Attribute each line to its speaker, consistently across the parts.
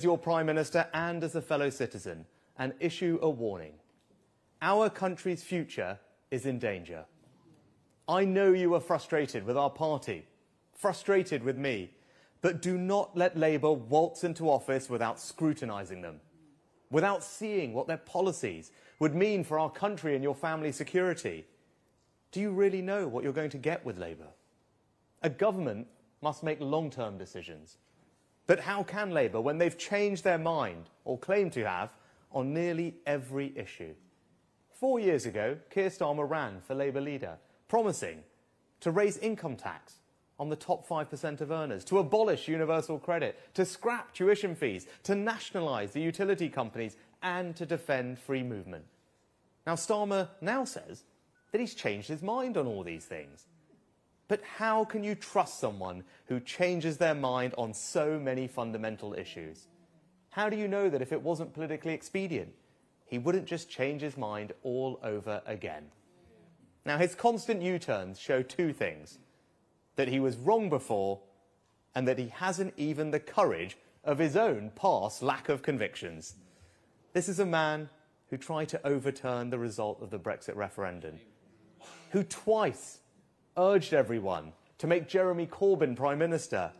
Speaker 1: As your Prime Minister and as a fellow citizen, and issue a warning. Our country's future is in danger. I know you are frustrated with our party, frustrated with me, but do not let Labour waltz into office without scrutinising them, without seeing what their policies would mean for our country and your family's security. Do you really know what you're going to get with Labour? A government must make long-term decisions. But how can Labour when they've changed their mind, or claim to have, on nearly every issue? 4 years ago, Keir Starmer ran for Labour leader, promising to raise income tax on the top 5% of earners, to abolish universal credit, to scrap tuition fees, to nationalise the utility companies and to defend free movement. Now, Starmer now says that he's changed his mind on all these things. But how can you trust someone who changes their mind on so many fundamental issues? How do you know that if it wasn't politically expedient, he wouldn't just change his mind all over again? Now, his constant U-turns show two things: that he was wrong before and that he hasn't even the courage of his own past lack of convictions. This is a man who tried to overturn the result of the Brexit referendum, who twice urged everyone to make Jeremy Corbyn Prime Minister,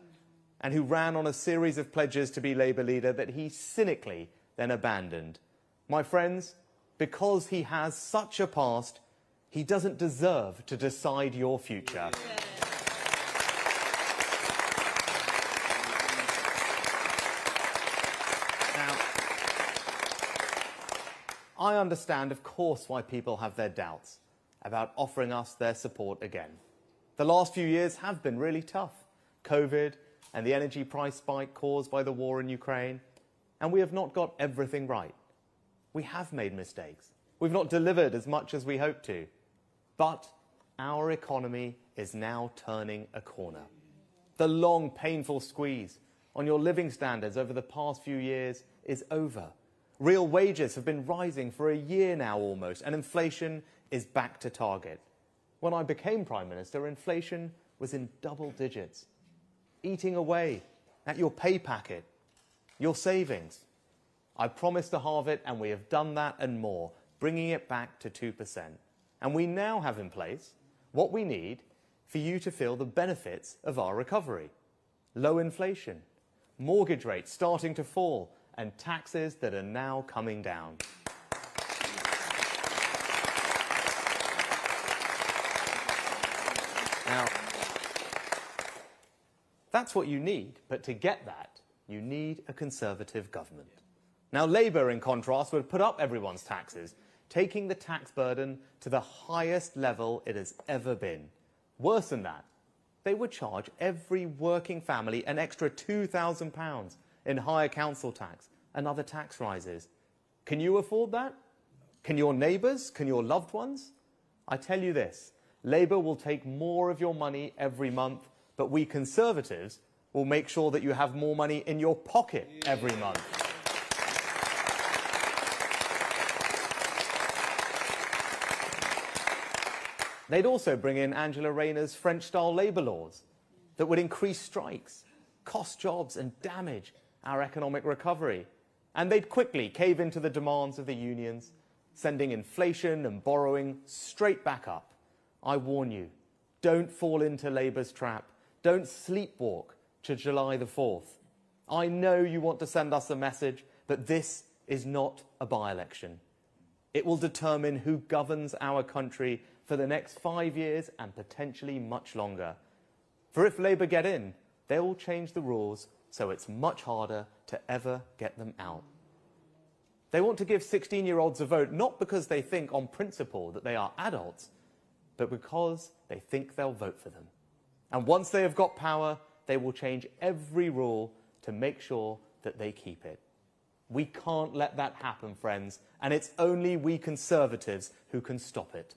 Speaker 1: and who ran on a series of pledges to be Labour leader that he cynically then abandoned. My friends, because he has such a past, he doesn't deserve to decide your future. Now, I understand, of course, why people have their doubts about offering us their support again. The last few years have been really tough. COVID and the energy price spike caused by the war in Ukraine. And we have not got everything right. We have made mistakes. We've not delivered as much as we hoped to. But our economy is now turning a corner. The long, painful squeeze on your living standards over the past few years is over. Real wages have been rising for a year now almost, and inflation is back to target. When I became Prime Minister, inflation was in double digits, eating away at your pay packet, your savings. I promised to halve it, and we have done that and more, bringing it back to 2%. And we now have in place what we need for you to feel the benefits of our recovery. Low inflation, mortgage rates starting to fall, and taxes that are now coming down. Now, that's what you need, but to get that, you need a Conservative government. Now, Labour, in contrast, would put up everyone's taxes, taking the tax burden to the highest level it has ever been. Worse than that, they would charge every working family an extra £2,000 in higher council tax and other tax rises. Can you afford that? Can your neighbours? Can your loved ones? I tell you this, Labour will take more of your money every month, but we Conservatives will make sure that you have more money in your pocket every month. They'd also bring in Angela Rayner's French-style labour laws that would increase strikes, cost jobs and damage our economic recovery. And they'd quickly cave into the demands of the unions, sending inflation and borrowing straight back up. I warn you, don't fall into Labour's trap. Don't sleepwalk to July the 4th. I know you want to send us a message, but this is not a by-election. It will determine who governs our country for the next 5 years and potentially much longer. For if Labour get in, they will change the rules so it's much harder to ever get them out. They want to give 16-year-olds a vote not because they think on principle that they are adults, but because they think they'll vote for them. And once they have got power, they will change every rule to make sure that they keep it. We can't let that happen, friends, and it's only we Conservatives who can stop it.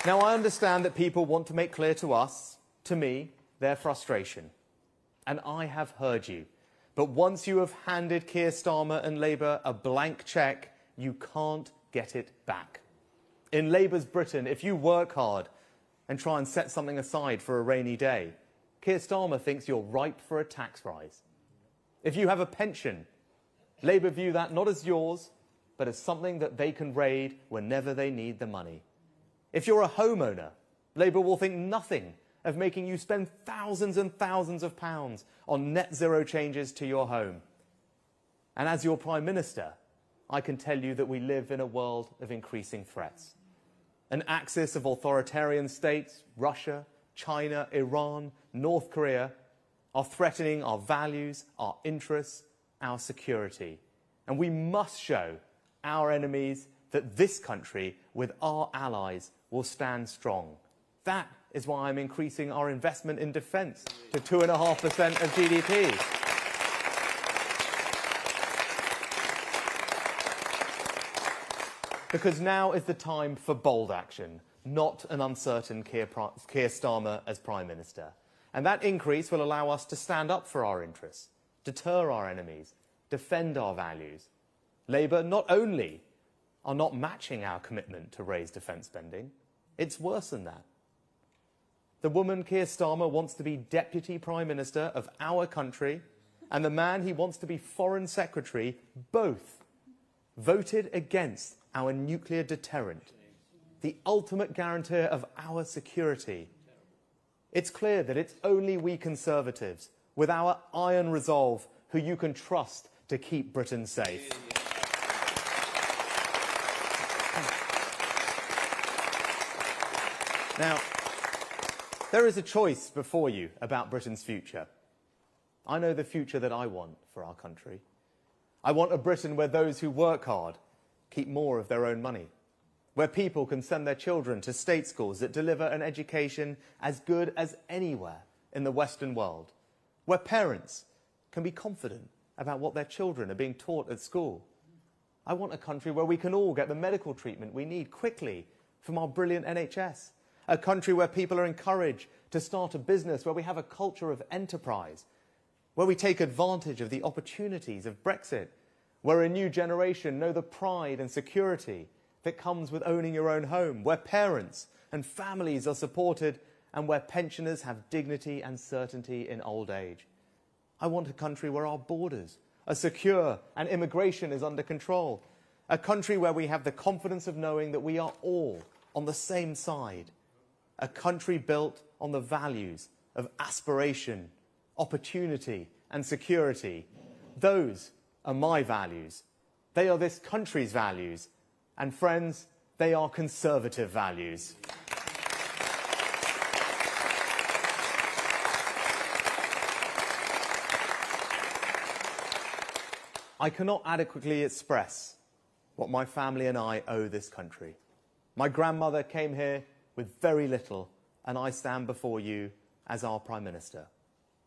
Speaker 1: Now, I understand that people want to make clear to us, to me, their frustration. And I have heard you. But once you have handed Keir Starmer and Labour a blank cheque, you can't get it back. In Labour's Britain, if you work hard and try and set something aside for a rainy day. Keir Starmer thinks you're ripe for a tax rise. If you have a pension, Labour view that not as yours, but as something that they can raid whenever they need the money. If you're a homeowner, Labour will think nothing of making you spend thousands and thousands of pounds on net zero changes to your home. And as your Prime Minister, I can tell you that we live in a world of increasing threats. An axis of authoritarian states, Russia, China, Iran, North Korea, are threatening our values, our interests, our security. And we must show our enemies that this country, with our allies, will stand strong. That is why I'm increasing our investment in defence to 2.5% of GDP. Because now is the time for bold action, not an uncertain Keir Starmer as Prime Minister. And that increase will allow us to stand up for our interests, deter our enemies, defend our values. Labour not only are not matching our commitment to raise defence spending, it's worse than that. The woman Keir Starmer wants to be Deputy Prime Minister of our country, and the man he wants to be Foreign Secretary, both voted against our nuclear deterrent, the ultimate guarantor of our security. It's clear that it's only we Conservatives, with our iron resolve, who you can trust to keep Britain safe. Now, there is a choice before you about Britain's future. I know the future that I want for our country. I want a Britain where those who work hard keep more of their own money, where people can send their children to state schools that deliver an education as good as anywhere in the Western world, where parents can be confident about what their children are being taught at school. I want a country where we can all get the medical treatment we need quickly from our brilliant NHS, a country where people are encouraged to start a business, where we have a culture of enterprise, where we take advantage of the opportunities of Brexit, where a new generation know the pride and security that comes with owning your own home, where parents and families are supported, and where pensioners have dignity and certainty in old age. I want a country where our borders are secure and immigration is under control, a country where we have the confidence of knowing that we are all on the same side, a country built on the values of aspiration, opportunity and security. Those are my values. They are this country's values. And friends, they are Conservative values. I cannot adequately express what my family and I owe this country. My grandmother came here with very little, and I stand before you as our Prime Minister.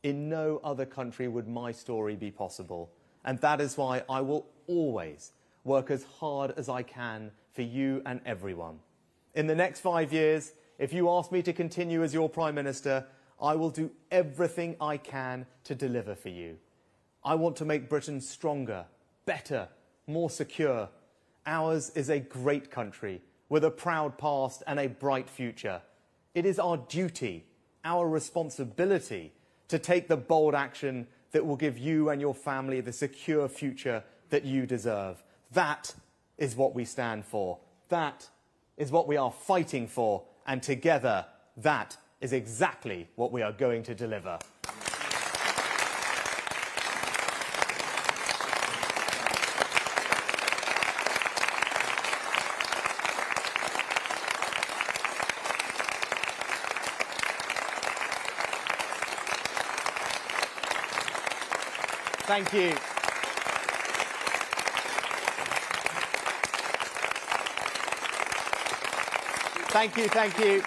Speaker 1: In no other country would my story be possible, and that is why I will always work as hard as I can for you and everyone. In the next 5 years, if you ask me to continue as your Prime Minister, I will do everything I can to deliver for you. I want to make Britain stronger, better, more secure. Ours is a great country with a proud past and a bright future. It is our duty, our responsibility, to take the bold action that will give you and your family the secure future that you deserve. That is what we stand for. That is what we are fighting for. And together, that is exactly what we are going to deliver. Thank you. Thank you, thank you.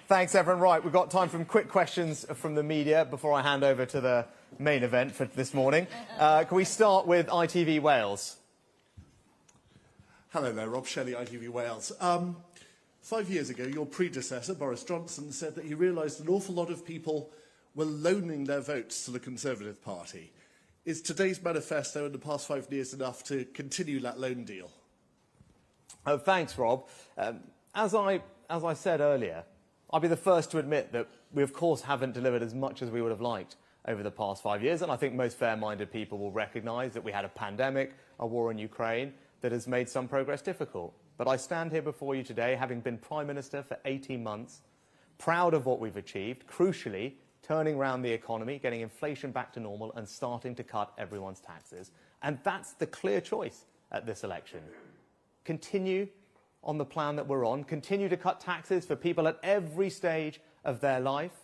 Speaker 1: Thanks, everyone. Right, we've got time for quick questions from the media before I hand over to the main event for this morning. Can we start with ITV Wales?
Speaker 2: Hello there, Rob Shelley, ITV Wales. 5 years ago, your predecessor, Boris Johnson, said that he realised an awful lot of people were loaning their votes to the Conservative Party. Is today's manifesto in the past 5 years enough to continue that loan deal?
Speaker 1: Thanks, Rob. As I as I said earlier, I'll be the first to admit that we, of course, haven't delivered as much as we would have liked over the past 5 years, and I think most fair-minded people will recognise that we had a pandemic, a war in Ukraine, that has made some progress difficult. But I stand here before you today, having been Prime Minister for 18 months, proud of what we've achieved, crucially, turning around the economy, getting inflation back to normal, and starting to cut everyone's taxes. And that's the clear choice at this election. Continue on the plan that we're on, continue to cut taxes for people at every stage of their life,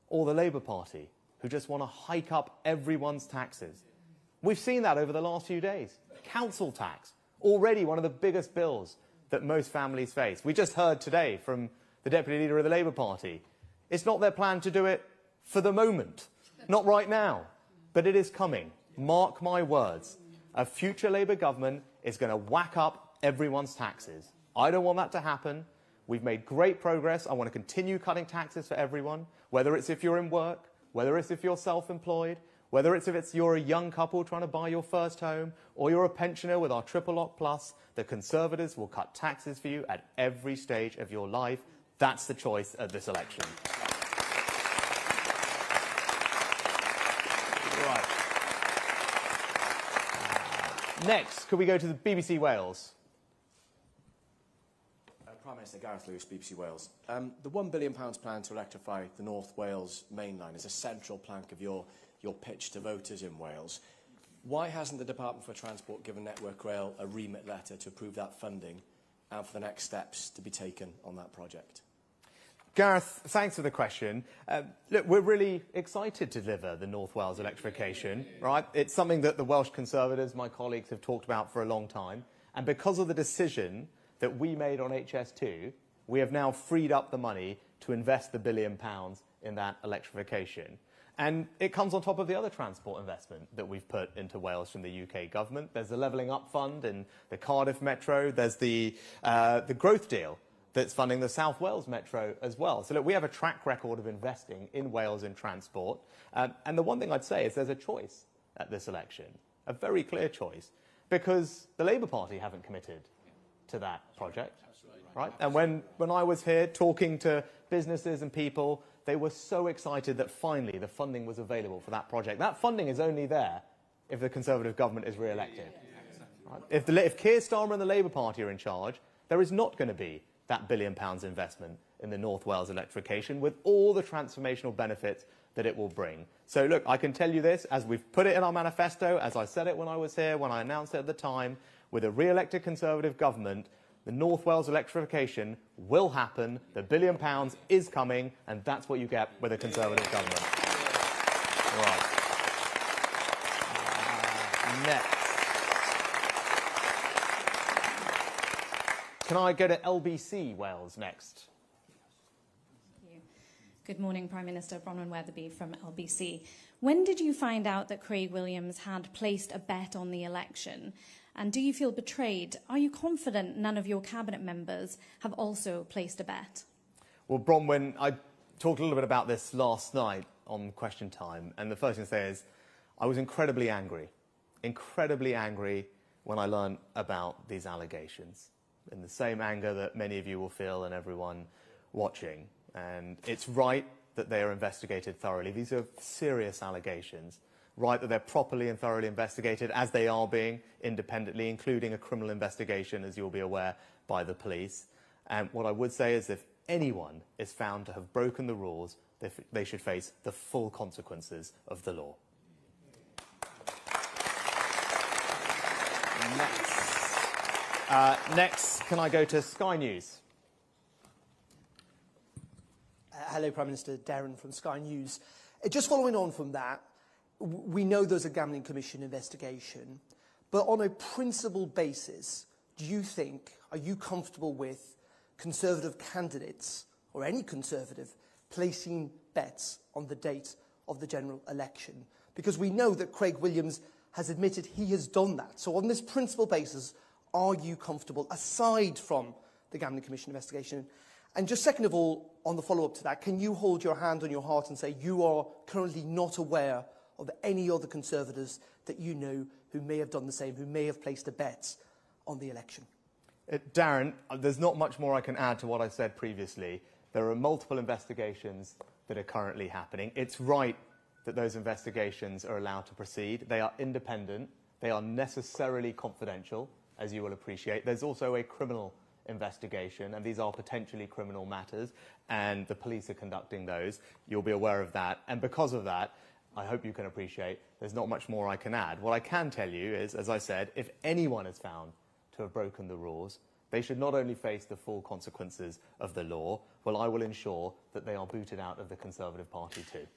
Speaker 1: or the Labour Party, who just want to hike up everyone's taxes. We've seen that over the last few days. Council tax, already one of the biggest bills that most families face. We just heard today from the Deputy Leader of the Labour Party. It's not their plan to do it for the moment, not right now, but it is coming. Mark my words. A future Labour government is going to whack up everyone's taxes. I don't want that to happen. We've made great progress. I want to continue cutting taxes for everyone, whether it's if you're in work, whether it's if you're self-employed, whether it's if you're a young couple trying to buy your first home, or you're a pensioner with our Triple Lock Plus. The Conservatives will cut taxes for you at every stage of your life. That's the choice at this election. Right. Next, could we go to the BBC Wales?
Speaker 3: Prime Minister Gareth Lewis, BBC Wales. The £1 billion plan to electrify the North Wales main line is a central plank of your pitch to voters in Wales. Why hasn't the Department for Transport given Network Rail a remit letter to approve that funding and for the next steps to be taken on that project?
Speaker 1: Gareth, thanks for the question. Look, we're really excited to deliver the North Wales electrification, right? It's something that the Welsh Conservatives, my colleagues, have talked about for a long time. And because of the decision that we made on HS2, we have now freed up the money to invest the £1 billion in that electrification. And it comes on top of the other transport investment that we've put into Wales from the UK government. There's the Levelling Up Fund in the Cardiff Metro. There's the growth deal that's funding the South Wales Metro as well. So look, we have a track record of investing in Wales in transport. And the one thing I'd say is there's a choice at this election, a very clear choice, because the Labour Party haven't committed to that project, right? And when I was here talking to businesses and people, they were so excited that finally the funding was available for that project. That funding is only there if the Conservative government is re-elected. Right? If Keir Starmer and the Labour Party are in charge, there is not going to be that £1 billion investment in the North Wales electrification with all the transformational benefits that it will bring. So look, I can tell you this, as we've put it in our manifesto, as I said it when I was here, when I announced it at the time, with a re-elected Conservative government, the North Wales electrification will happen, the £1 billion is coming, and that's what you get with a Conservative government. Right. Next. Can I go to LBC Wales next?
Speaker 4: Thank you. Good morning, Prime Minister. Bronwyn Weatherby from LBC. When did you find out that Craig Williams had placed a bet on the election? And do you feel betrayed? Are you confident none of your cabinet members have also placed a bet?
Speaker 1: Well, Bronwyn, I talked a little bit about this last night on Question Time, and the first thing to say is I was incredibly angry when I learned about these allegations, in the same anger that many of you will feel and everyone watching. And it's right that they are investigated thoroughly. These are serious allegations. Right that they're properly and thoroughly investigated, as they are being independently, including a criminal investigation, as you'll be aware, by the police. And what I would say is if anyone is found to have broken the rules, they should face the full consequences of the law. Next, can I go to Sky News?
Speaker 5: Hello, Prime Minister. Darren from Sky News. Just following on from that, we know there's a Gambling Commission investigation, but on a principled basis, are you comfortable with Conservative candidates, or any Conservative, placing bets on the date of the general election? Because we know that Craig Williams has admitted he has done that. So on this principled basis, are you comfortable, aside from the Gambling Commission investigation? And just second of all, on the follow-up to that, can you hold your hand on your heart and say you are currently not aware of any other Conservatives that you know who may have done the same, who may have placed a bet on the election?
Speaker 1: Darren, there's not much more I can add to what I said previously. There are multiple investigations that are currently happening. It's right that those investigations are allowed to proceed. They are independent. They are necessarily confidential, as you will appreciate. There's also a criminal investigation, and these are potentially criminal matters, and the police are conducting those. You'll be aware of that. And because of that, I hope you can appreciate there's not much more I can add. What I can tell you is, as I said, if anyone is found to have broken the rules, they should not only face the full consequences of the law, well, I will ensure that they are booted out of the Conservative Party too.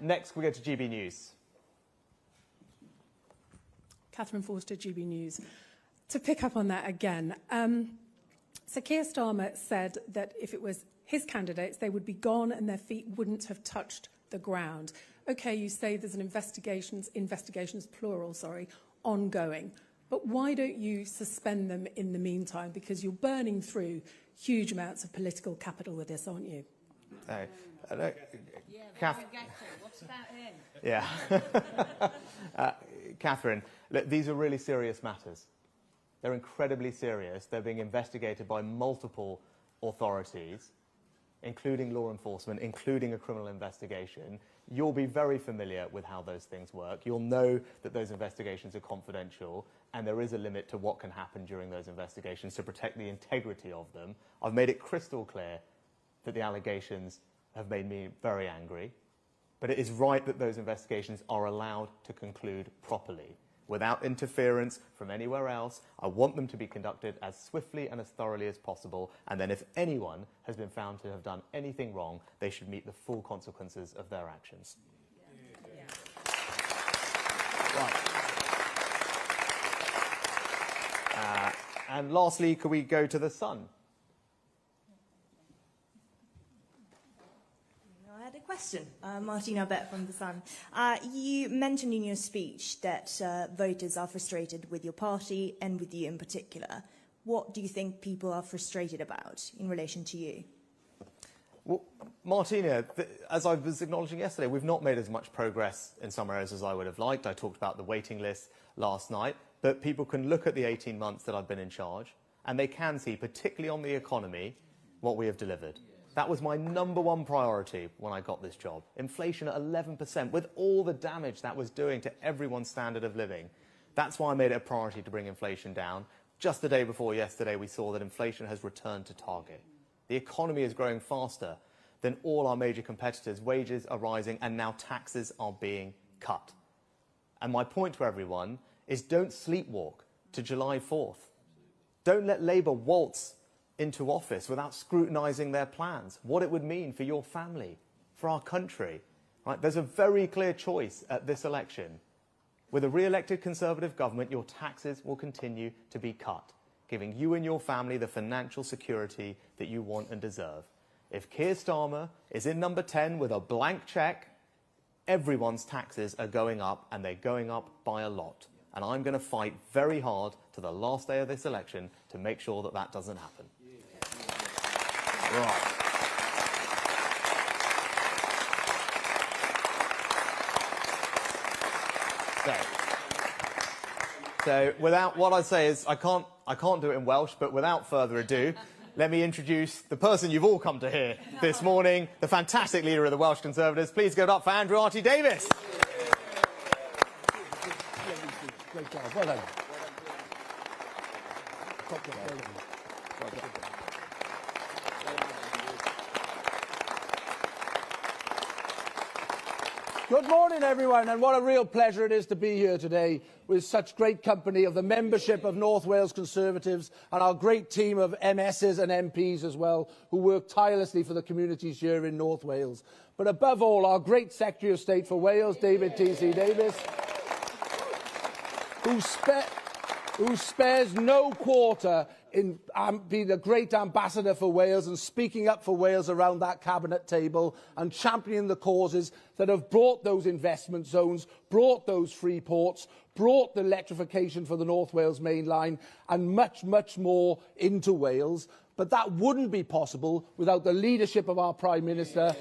Speaker 1: Next, we go to GB News.
Speaker 6: Catherine Forster, GB News. To pick up on that again, so Keir Starmer said that if it was his candidates, they would be gone and their feet wouldn't have touched the ground. OK, you say there's an investigations plural, ongoing. But why don't you suspend them in the meantime? Because you're burning through huge amounts of political capital with this, aren't you?
Speaker 7: What's about him?
Speaker 1: Yeah. Catherine, look, these are really serious matters. They're incredibly serious. They're being investigated by multiple authorities, including law enforcement, including a criminal investigation. You'll be very familiar with how those things work. You'll know that those investigations are confidential, and there is a limit to what can happen during those investigations to protect the integrity of them. I've made it crystal clear that the allegations have made me very angry, but it is right that those investigations are allowed to conclude properly, without interference from anywhere else. I want them to be conducted as swiftly and as thoroughly as possible, and then if anyone has been found to have done anything wrong, they should meet the full consequences of their actions. Right. And lastly, could we go to the Sun?
Speaker 8: I had a question. Martina Bett from The Sun. You mentioned in your speech that voters are frustrated with your party and with you in particular. What do you think people are frustrated about in relation to you?
Speaker 1: Well, Martina, as I was acknowledging yesterday, we've not made as much progress in some areas as I would have liked. I talked about the waiting list last night, but people can look at the 18 months that I've been in charge, and they can see, particularly on the economy, what we have delivered. That was my #1 priority when I got this job. Inflation at 11%, with all the damage that was doing to everyone's standard of living. That's why I made it a priority to bring inflation down. Just the day before yesterday, we saw that inflation has returned to target. The economy is growing faster than all our major competitors. Wages are rising, and now taxes are being cut. And my point to everyone is don't sleepwalk to July 4th. Don't let Labour waltz into office without scrutinising their plans, what it would mean for your family, for our country. Right? There's a very clear choice at this election. With a re-elected Conservative government, your taxes will continue to be cut, giving you and your family the financial security that you want and deserve. If Keir Starmer is in number 10 with a blank cheque, everyone's taxes are going up, and they're going up by a lot. And I'm going to fight very hard to the last day of this election to make sure that that doesn't happen. Right. So without, what I'd say is I can't do it in Welsh, but without further ado, let me introduce the person you've all come to hear this morning, the fantastic leader of the Welsh Conservatives. Please give it up for Andrew Arty-Davies.
Speaker 9: Great job. Well done. Good morning, everyone, and what a real pleasure it is to be here today with such great company of the membership of North Wales Conservatives and our great team of MSs and MPs as well, who work tirelessly for the communities here in North Wales. But above all, our great Secretary of State for Wales, David T.C. Davies, who spares no quarter in being a great ambassador for Wales and speaking up for Wales around that cabinet table and championing the causes that have brought those investment zones, brought those free ports, brought the electrification for the North Wales main line and much, much more into Wales. But that wouldn't be possible without the leadership of our Prime Minister.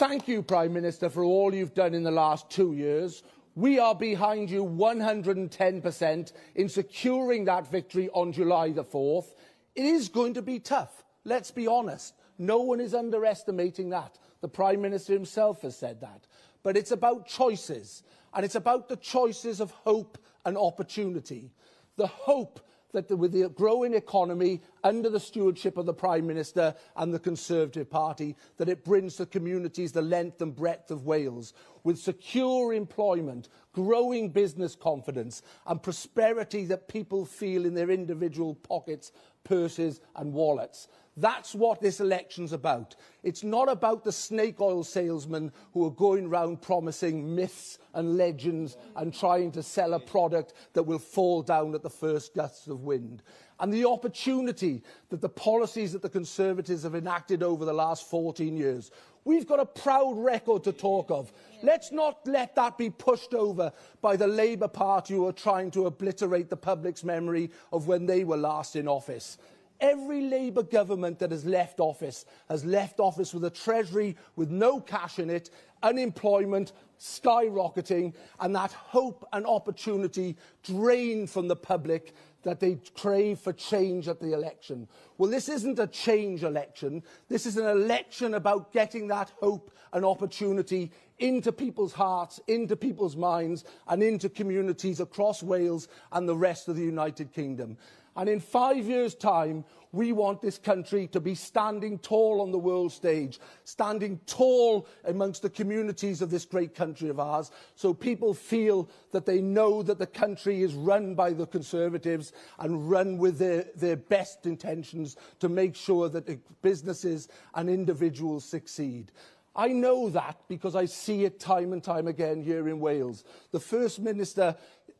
Speaker 9: thank you, Prime Minister, for all you've done in the last 2 years. We are behind you 110% in securing that victory on July the 4th. It is going to be tough. Let's be honest. No one is underestimating that. The Prime Minister himself has said that. But it's about choices, and it's about the choices of hope and opportunity. The hope that with the growing economy under the stewardship of the Prime Minister and the Conservative Party, that it brings to communities the length and breadth of Wales, with secure employment, growing business confidence and prosperity that people feel in their individual pockets, purses and wallets. That's what this election's about. It's not about the snake oil salesmen who are going round promising myths and legends and trying to sell a product that will fall down at the first gusts of wind. And the opportunity that the policies that the Conservatives have enacted over the last 14 years, we've got a proud record to talk of. Let's not let that be pushed over by the Labour Party who are trying to obliterate the public's memory of when they were last in office. Every Labour government that has left office with a treasury with no cash in it, unemployment skyrocketing, and that hope and opportunity drained from the public that they crave for change at the election. Well, this isn't a change election. This is an election about getting that hope and opportunity into people's hearts, into people's minds, and into communities across Wales and the rest of the United Kingdom. And in 5 years' time, we want this country to be standing tall on the world stage, standing tall amongst the communities of this great country of ours, so people feel that they know that the country is run by the Conservatives and run with their best intentions to make sure that businesses and individuals succeed. I know that because I see it time and time again here in Wales. The First Minister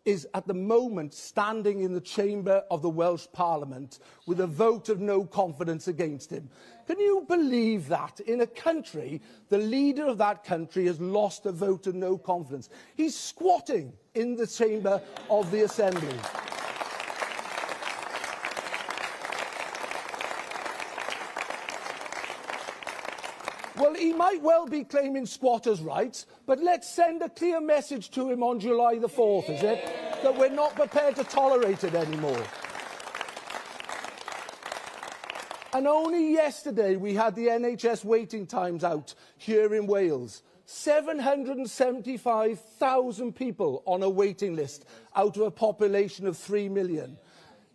Speaker 9: is at the moment standing in the chamber of the Welsh Parliament with a vote of no confidence against him. Can you believe that? In a country, the leader of that country has lost a vote of no confidence. He's squatting in the chamber of the Assembly. Well, he might well be claiming squatters' rights, but let's send a clear message to him on July the 4th, is it? That we're not prepared to tolerate it anymore. And only yesterday we had the NHS waiting times out here in Wales. 775,000 people on a waiting list out of a population of 3 million.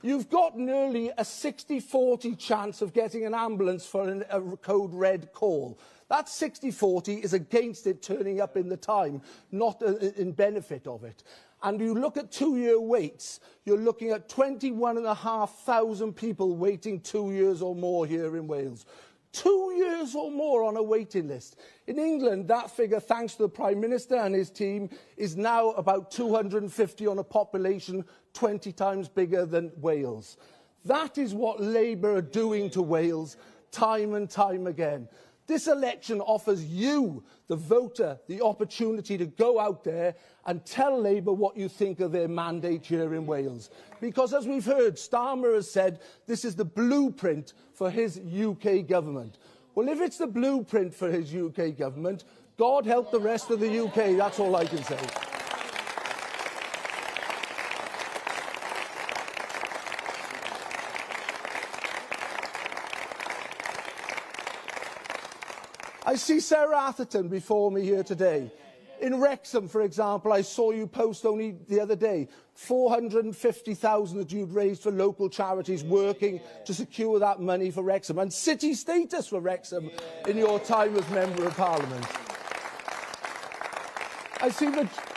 Speaker 9: You've got nearly a 60-40 chance of getting an ambulance for a code red call. That 60-40 is against it turning up in the time, not in benefit of it. And you look at 2-year waits, you're looking at 21,500 people waiting 2 years or more here in Wales. 2 years or more on a waiting list. In England, that figure, thanks to the Prime Minister and his team, is now about 250 on a population 20 times bigger than Wales. That is what Labour are doing to Wales time and time again. This election offers you, the voter, the opportunity to go out there and tell Labour what you think of their mandate here in Wales. Because, as we've heard, Starmer has said this is the blueprint for his UK government. Well, if it's the blueprint for his UK government, God help the rest of the UK, that's all I can say. I see Sarah Atherton before me here today. In Wrexham, for example, I saw you post only the other day, 450,000 that you'd raised for local charities working to secure that money for Wrexham, and city status for Wrexham in your time as Member of Parliament. I see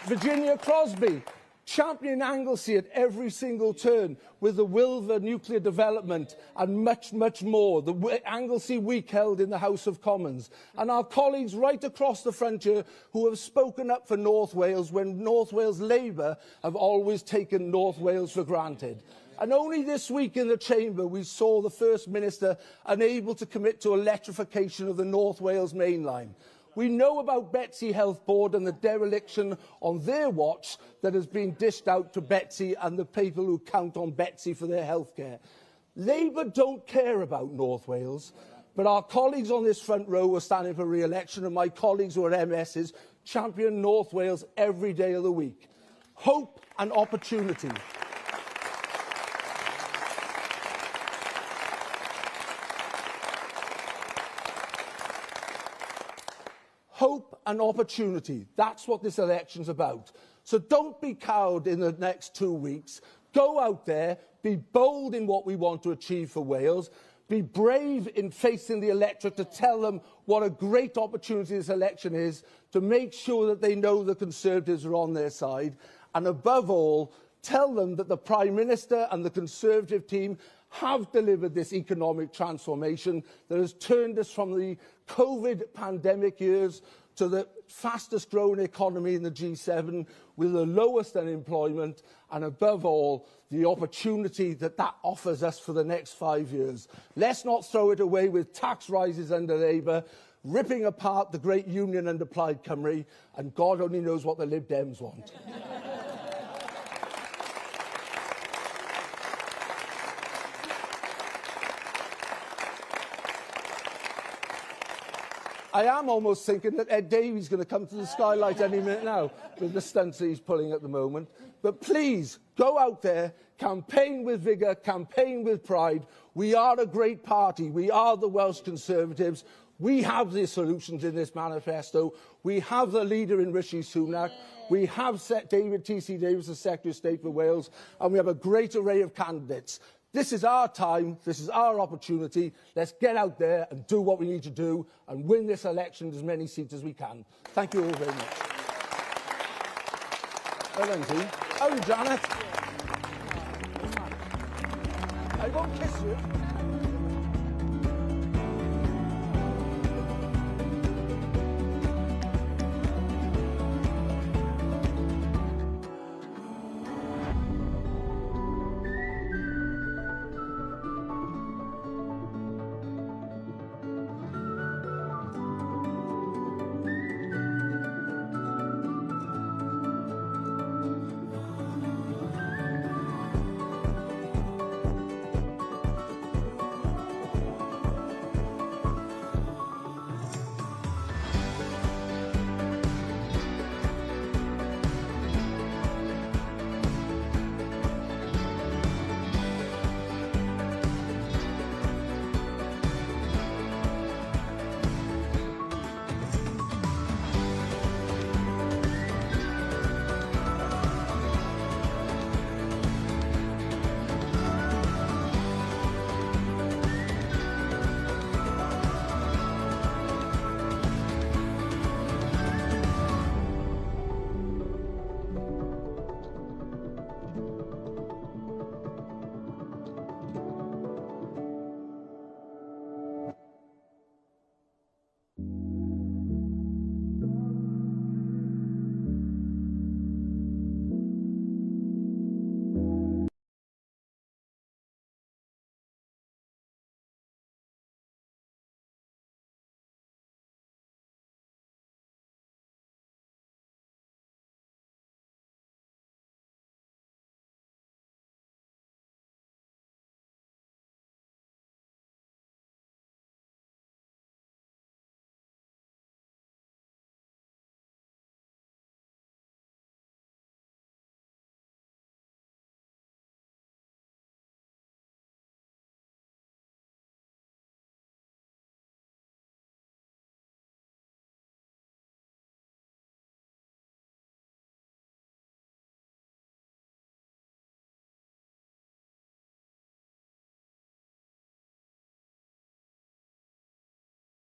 Speaker 9: Virginia Crosby championing Anglesey at every single turn with the Wilver nuclear development and much, much more. The Anglesey Week held in the House of Commons. And our colleagues right across the frontier who have spoken up for North Wales when North Wales Labour have always taken North Wales for granted. And only this week in the Chamber we saw the First Minister unable to commit to electrification of the North Wales main line. We know about Betsy Health Board and the dereliction on their watch that has been dished out to Betsy and the people who count on Betsy for their health care. Labour don't care about North Wales. But our colleagues on this front row are standing for re-election, and my colleagues who are MSs champion North Wales every day of the week. Hope and opportunity. Hope and opportunity. That's what this election's about. So don't be cowed in the next 2 weeks. Go out there, be bold in what we want to achieve for Wales, be brave in facing the electorate to tell them what a great opportunity this election is, to make sure that they know the Conservatives are on their side, and above all, tell them that the Prime Minister and the Conservative team have delivered this economic transformation that has turned us from the COVID pandemic years to the fastest growing economy in the G7 with the lowest unemployment and, above all, the opportunity that that offers us for the next 5 years. Let's not throw it away with tax rises under Labour, ripping apart the great union under Plaid Cymru, and God only knows what the Lib Dems want. I am almost thinking that Ed Davey's going to come to the skylight any minute now with the stunts that he's pulling at the moment. But please, go out there, campaign with vigour, campaign with pride. We are a great party. We are the Welsh Conservatives. We have the solutions in this manifesto. We have the leader in Rishi Sunak. We have David T.C. Davis as Secretary of State for Wales. And we have a great array of candidates. This is our time, this is our opportunity. Let's get out there and do what we need to do and win this election as many seats as we can. Thank you all very much. Well done, team. How are you, Janet? I won't kiss you.